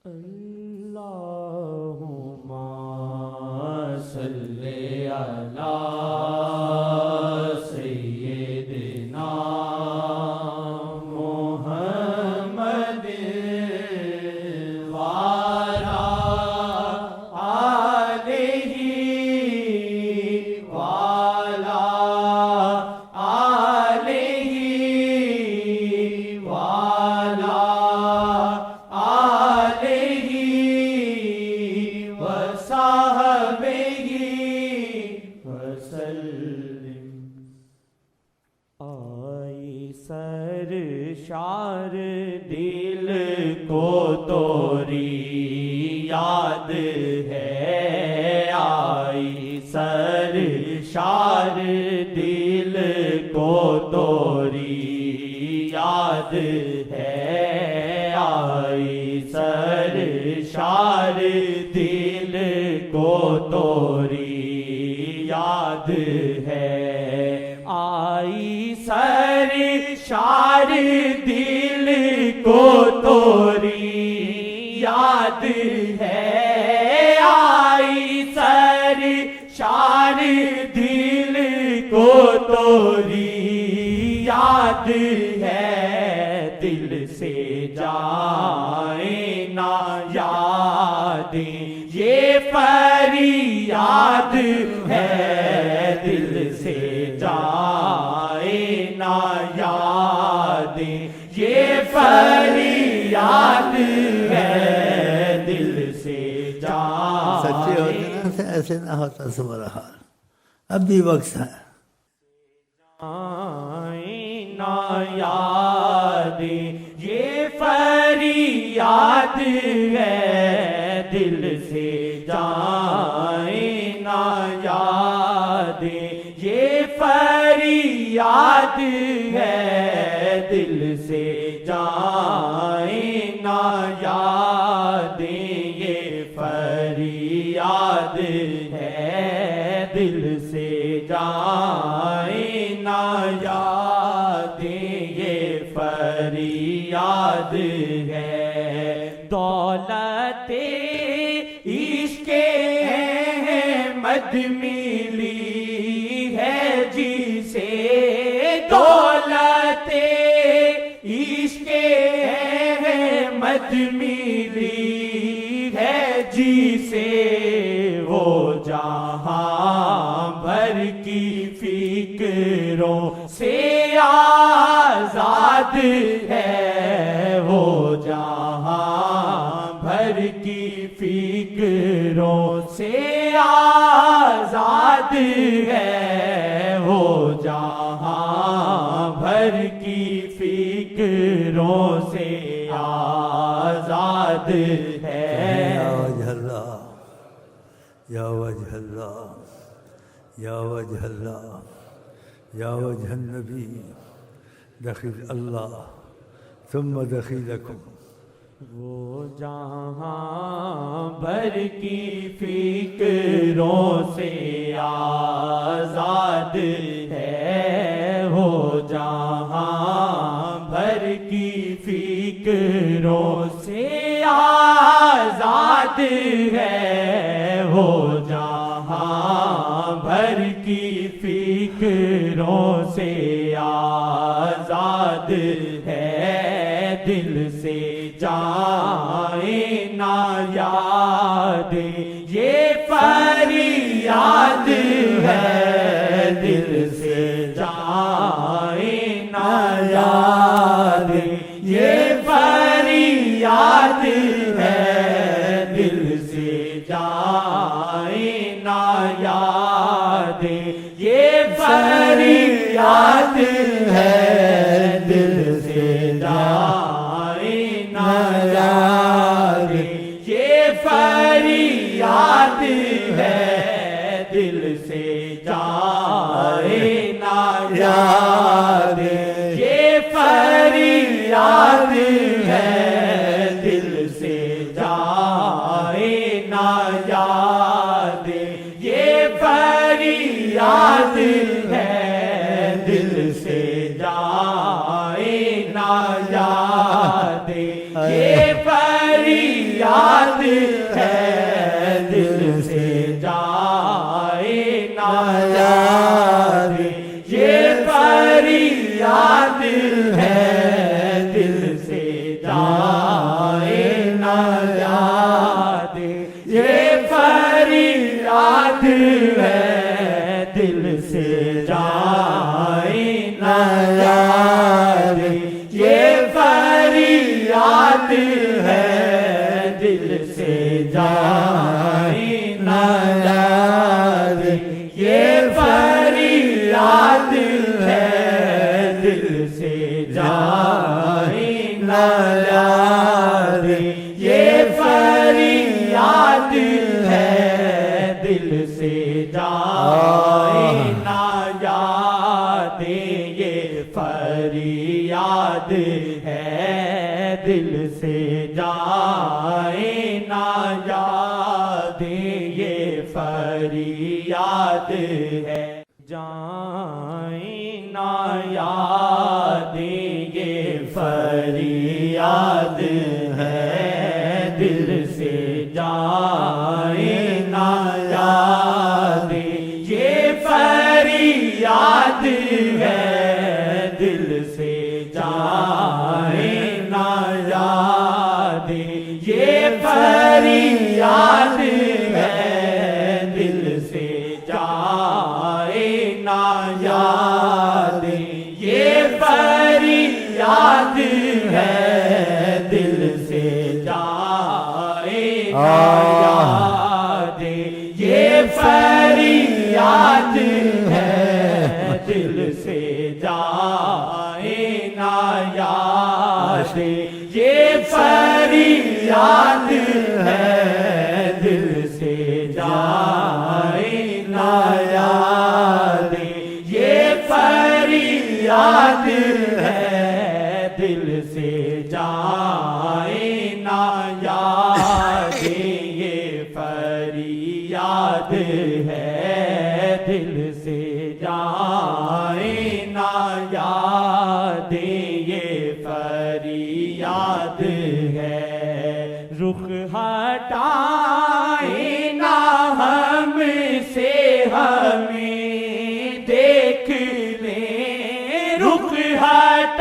اللہم صلی علی سیدنا محمد وعلی آلہ وعلی آلہ وعلی سرشار دل کو توری یاد ہے، آئی سرشار دل کو توری یاد ہے، آئی سرشار دل کو توری یاد ہے، آئی سرشار دل کو توری یاد ہے، آئی سرشار دل کو توری یاد ہے، دل سے جائیں نہ یادیں یہ فریاد ہے، دل سے جائیں نہ یادیں یہ فریاد ہے، دل سے سچے ہوتے جائیں نا ایسے نہ ہوتا صبرحال، اب بھی وقت ہے۔ نہ یادیں یہ فریاد ہے، دل سے جائیں نہ یادیں یہ فریاد ہے، دل سے جائیں نہ یادیں یہ فریاد ہے، دل سے جائیں نہ یادیں یہ فریاد ہے، دولت عشق احمد ملی ہے جسے، دولت عشق احمد ملی ہے جسے، وہ جہاں بھر کی فکروں سے آزاد ہے، وہ جہاں بھر کی فکروں سے آزاد ہے، وہ جہاں بھر کی فکروں سے آزاد ہے، یا وجہ اللہ، یا وجہ اللہ، یا وجہ اللہ، یا وجہ النبی، دخیل اللہ ثم دخیلکم۔ وہ جہاں بھر کی فکروں سے آزاد ہے، وہ جہاں بھر کی فکروں سے آزاد ہے، وہ جہاں بھر کی فکروں سے آزاد ہے، دل سے جائیں نہ یادیں یہ فریاد ہے، دل سے جائیں نہ یادیں یہ فریاد ہے، دل سے جائیں نہ یادیں یہ فریاد ہے، دل سے جائیں نہ یادیں یہ فریاد ہے، دل سے جائیں نہ یادیں یہ فریاد ہے، دل سے جائیں نہ یادیں یہ فریاد ہے، دل سے جائیں نہ یادیں یہ فریاد نہ یاد یہ فریاد ہے دل سے جائیں نہ یاد یہ فریاد ہے دل سے جائیں نہ یاد یہ فریاد ہے دل سے جائیں نہ یاد یہ فریاد ہے دل سے جائیں نہ یاد یہ فریاد ہے جائیں نہ یاد یہ فریاد ہے دل سے جائیں نہ یاد یہ فریاد ہے دل سے جائیں نہ یاد یہ فریاد ہے دل سے جائیں نہ یاد یہ فریاد ہے دل سے جائیں نہ یاد یہ فریاد ہے دل سے جائیں نہ یاد یہ فریاد ہے دل سے جائیں نہ یاد یہ فریاد ہے دل سے جائیں نہ یاد یہ فریاد ہے دل سے جائیں نہ یاد یہ فریاد ہے رخ ہٹائیں نہ ہم سے ہمیں دیکھ لیں رخ ہٹائیں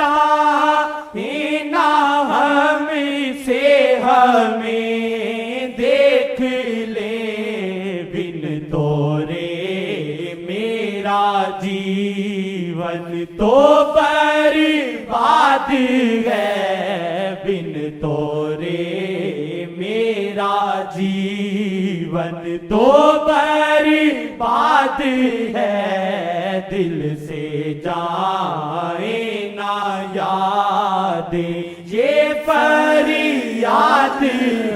نہ ہم سے ہمیں دیکھ لیں بن تورے میرا جیون تو برباد ہے بن تورے میرا جیون تو برباد ہے دل سے جائیں نہ یاد یہ فریاد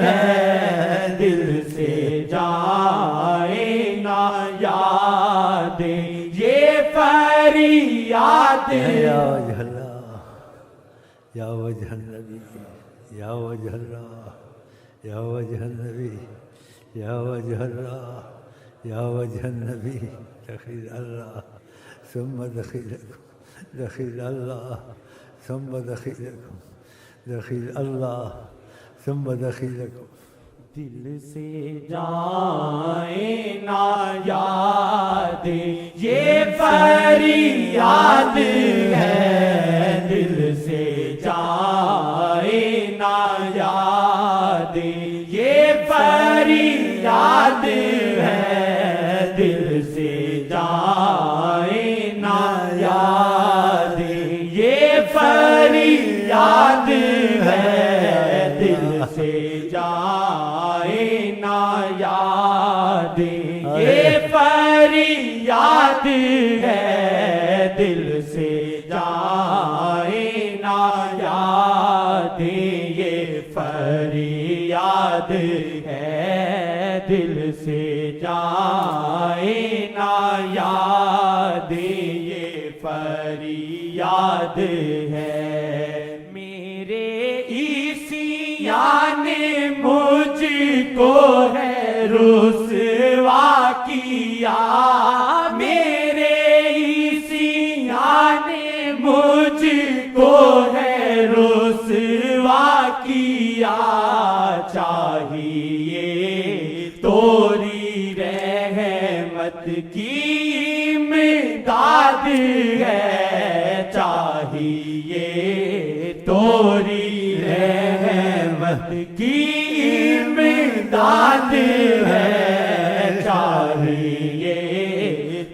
ہے دل سے جائیں نہ یاد یہ فریاد یا وجہ اللہ یا وجہ النبی یا وجہ اللہ یا وجہ النبی یا وجہ اللہ یا وجہ النبی دخیل اللہ ثم دخیلکم دخیل اللہ ثم دخیلکم دخیل اللہ ثم دخیلکم دل سے جائیں نہ یاد یہ فریاد ہے دل سے جائیں نہ یاد یہ فریاد ہے دل سے جائیں نہ یاد یہ فریاد ہے دل سے جائیں نہ یاد یہ فریاد ہے دل سے جائیں نہ یاد یہ فریاد ہے دل سے جائیں نہ یاد یہ فریاد ہے میرے عیسیان نے مجھ کو ہے رسوا کیا میرے عیسیان نے مجھ کو ہے رسوا کیا چاہیے توری رحمت کی امداد ہے چاہیے توری رحمت کی امداد ہے چاہیے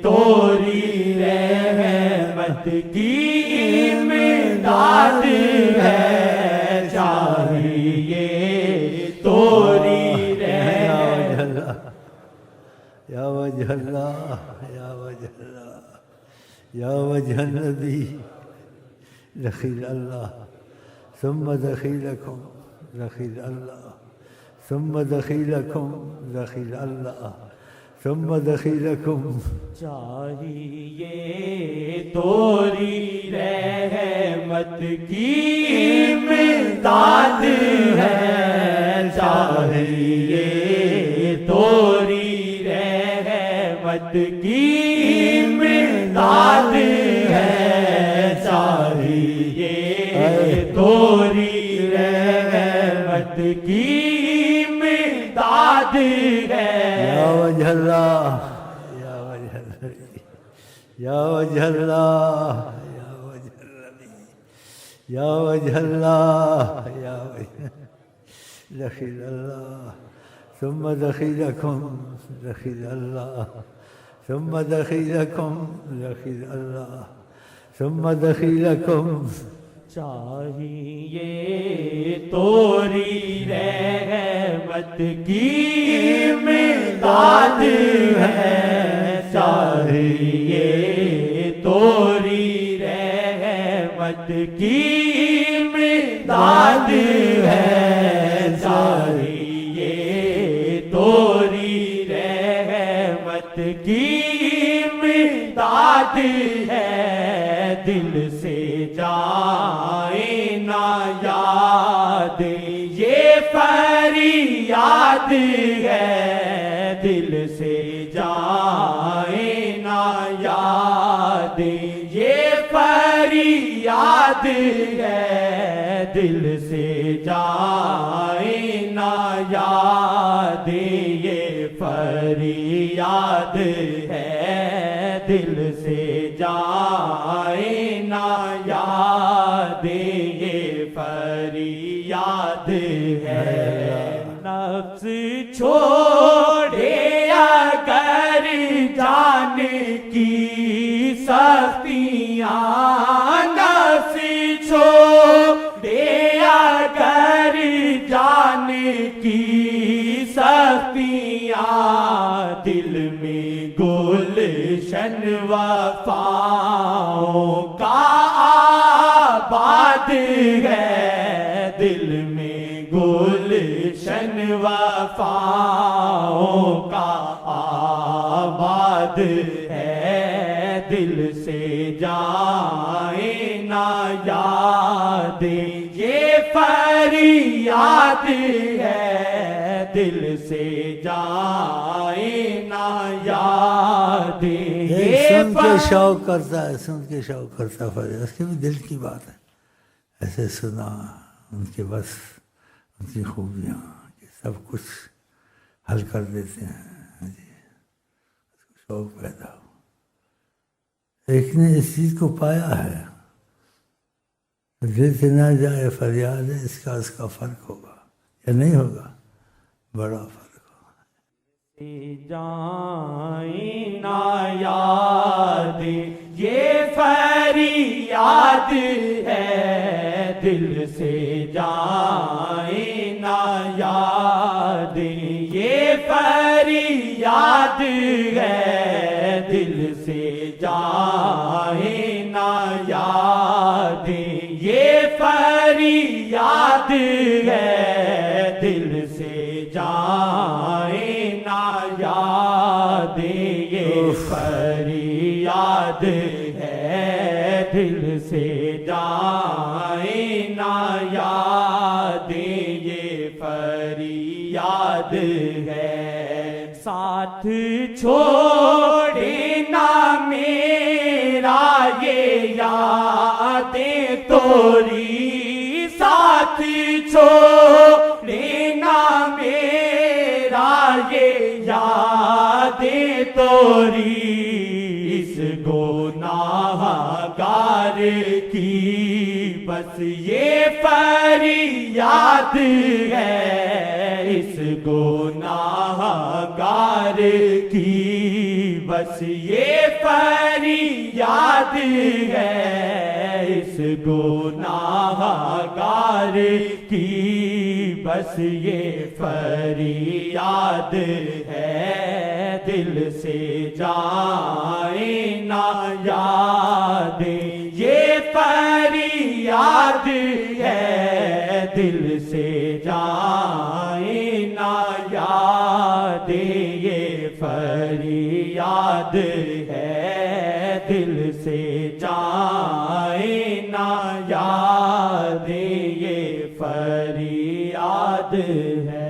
توری رحمت رحمت کی امداد ہے، چاہیے توری رحمت۔ یا وجہ اللہ، یا وجہ اللہ، یا وجہ النبی، دخیل اللہ ثم دخیلکم، دخیل اللہ ثم دخیلکم، دخیل اللہ ثم دخیلکم۔ چاہیے توری رحمت کی امداد ہے، چاہیے توری رحمت کی امداد ہے، چاہیے توری رحمت کی امداد ہے۔ یا وجہ اللہ، یا وجہ النبی، یا وجہ اللہ، یا وجہ النبی، یا وجہ اللہ، یا وجہ دخیل اللہ ثم دخیلکم، دخیل اللہ ثم دخیلکم، دخیل اللہ ثم دخیلکم۔ چاہیے توری رحمت کی امداد ہے، چاہیے توری رحمت کی امداد ہے، چاہیے توری رحمت کی امداد ہے، دل سے جائے نہ یاد یہ فریاد ہے، دل سے جائے نہ یاد یہ فریاد ہے، دل سے جائے نہ یاد یہ فریاد ہے، دل سے جائے نہ یاد یہ فریاد ہے۔ نفس چھوڑے اگر جان کی سختیاں، نفس چھوڑے اگر جان کی سختیاں، دل میں گلشن وفاؤں کا آباد ہے، دل میں گلشن وفاؤں کا آباد ہے، دل سے جائے نہ یاد یہ فریاد ہے، دل سے جائے نہ یاد یہ سن کے شوق کرتا ہے، سن کے شوق کرتا ہے، اس کے بھی دل کی بات ہے، ایسے سنا ان کے بس ان کی خوبیاں کہ سب کچھ حل کر دیتے ہیں، شوق پیدا ہو۔ ایک نے اس چیز کو پایا ہے، دل سے نہ جائے فریاد ہے، اس کا فرق ہوگا یا نہیں ہوگا، بڑا فرق ہوگا۔ جائیں نہ یاد یہ فریاد ہے، دل سے جائیں نہ یاد یہ فریاد ہے، دل سے جائیں نہ یاد یہ فریاد ہے، دل سے جائیں نہ یاد یہ فریاد ہے، دل سے جائیں نہ یاد یہ فریاد ہے۔ ساتھ چھوڑے نہ میرا یہ یادیں توری، ساتھ چھوڑے نہ میرا یہ یادیں توری، اس گناہ گار کی بس یہ فریاد ہے، اس گناہ گار کی بس یہ فریاد ہے اس گناہ گار کی، بس یہ فریاد ہے دل سے جائیں نہ یادیں، یہ فریاد ہے دل سے جائیں نہ یادیں، یہ فریاد ہے دل سے جائیں نہ یادیں، یہ فریاد ہے۔